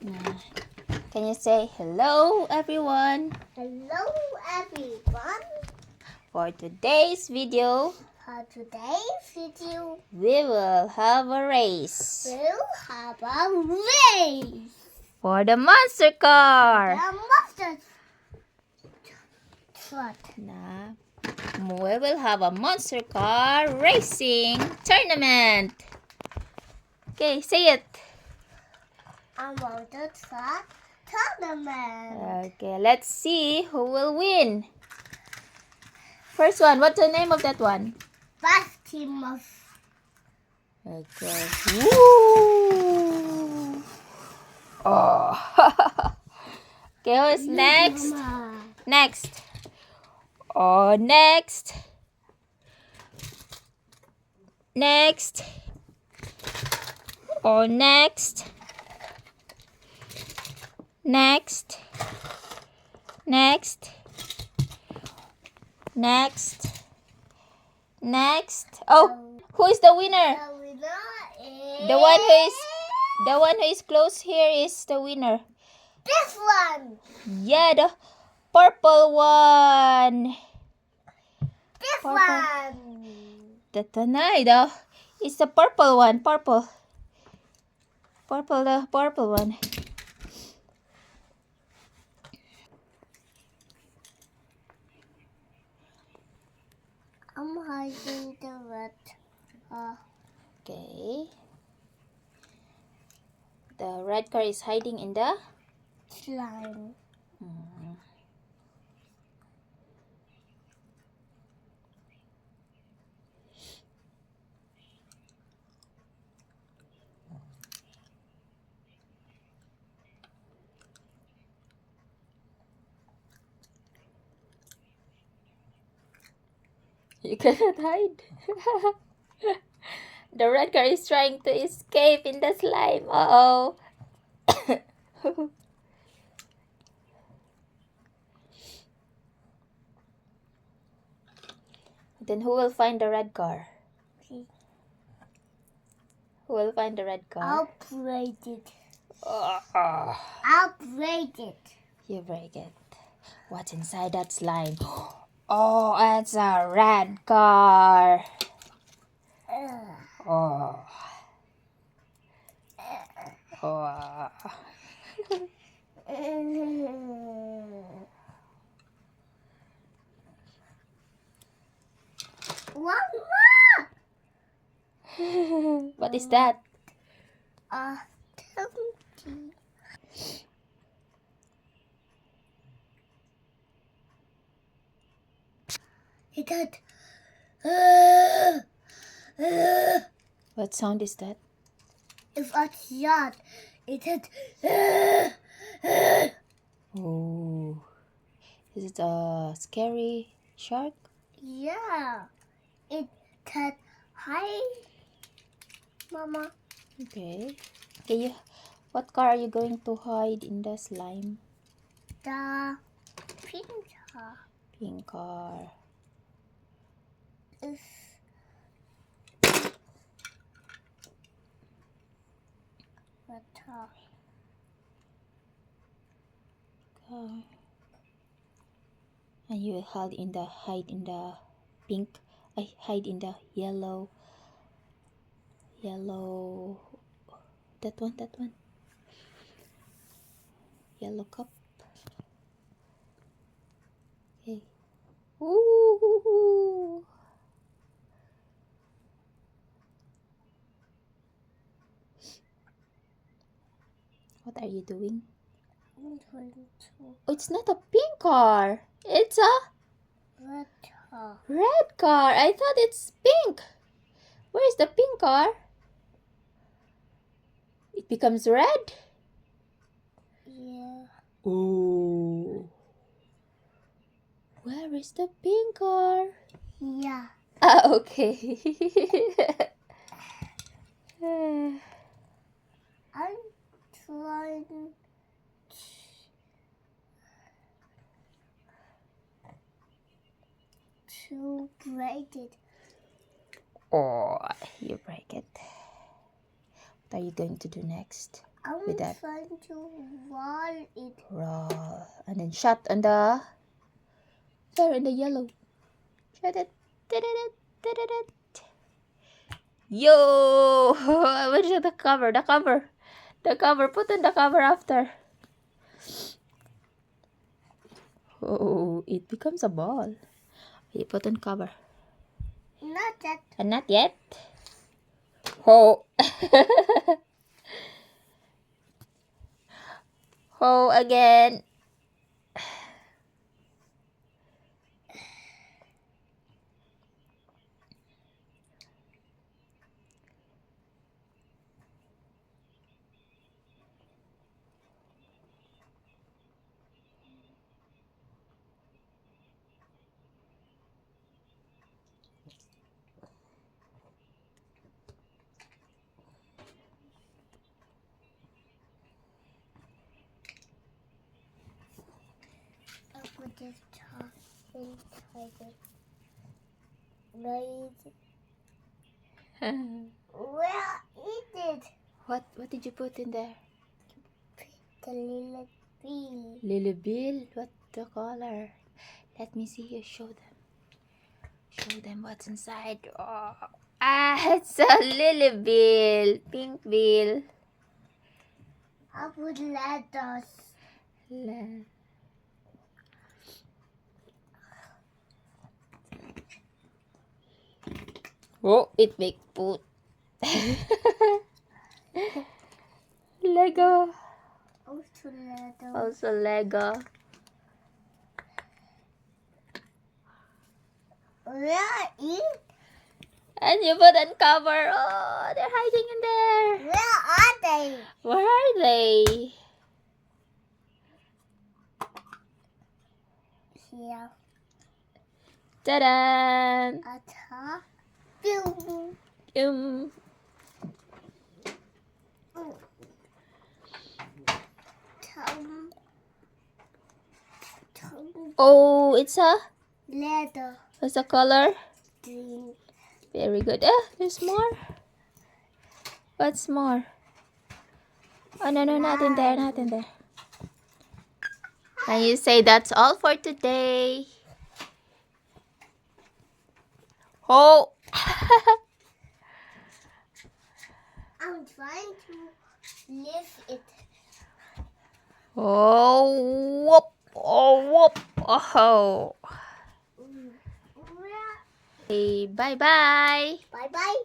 Uh, Can you say hello, everyone? Hello everyone. For today's video, For today's video, we will have a race we'll have a race. for the monster car. The monster truck. Na, we will have a monster car racing tournament. Okay, say it. A monster truck tournament. Okay, let's see who will win. First one, what's the name of that one? Bastimus. Okay. Woo! Oh. Okay, who's next? Mama. Next. Oh, next. Next. Oh, next. Next. Next. Next. Next. Oh, who is the winner? The winner is The one who is close here is the winner. this one. Yeah, the purple one. This Purple. one. The tanay, it's the purple one. Purple. The purple one. I'm hiding the red. Okay. The red car is hiding in the Slime. You cannot hide. The red car is trying to escape in the slime. Uh-oh. Then who will find the red car? Okay. Who will find the red car? I'll break it. Oh, I'll break it. you break it. What's inside that slime? Oh, it's a red car. Oh. Oh. One more. What is that? Empty. It had. What sound is that? If I shot, it had. Oh. Is it a scary shark? Yeah. It had. Hi, Mama. Okay. Okay, what car are you going to hide in the slime? The pizza Pink car. is. Car. And you hide in the pink. I hide in the yellow. That one. Yellow cup. Okay. Ooh. What are you doing? I'm going to Oh, it's not a pink car. It's a red car. red car. I thought it's pink. Where is the pink car? It becomes red. Yeah. Oh. Where is the pink car? Yeah. Ah, okay. I'm trying to break it. Oh, you break it. What are you going to do next? I'm With that. trying to roll it. Roll. And then shut on the... There in the yellow. Shut it. Da-da-da, da-da-da. Yo! Where's the cover? The cover. The cover. Put on the cover after. Oh, it becomes a ball. You put on cover. Not that. And not yet. Oh. Oh, again. I put this top inside it. Right. Where is it? What did you put in there? The little bee. Lily Bill. What the color? Let me see you. Show them. Show them what's inside. Oh. Ah, it's a Lily Bill. Pink bill. I put letters. Oh, it make put. Lego. Also letters. Also Lego. Where is? And you put on cover. Oh, they're hiding in there. Where are they? Where are they? Here. Ta-da! At top. Boom. Tom. Oh, it's a... Leather. What's the color? Green. Very good. There's more. What's more? Oh, no, not in there, not in there. And you say that's all for today. Oh! I'm trying to lift it. Oh, whoop! Oh, whoop! Oh! Where? Hey, bye-bye! Bye bye.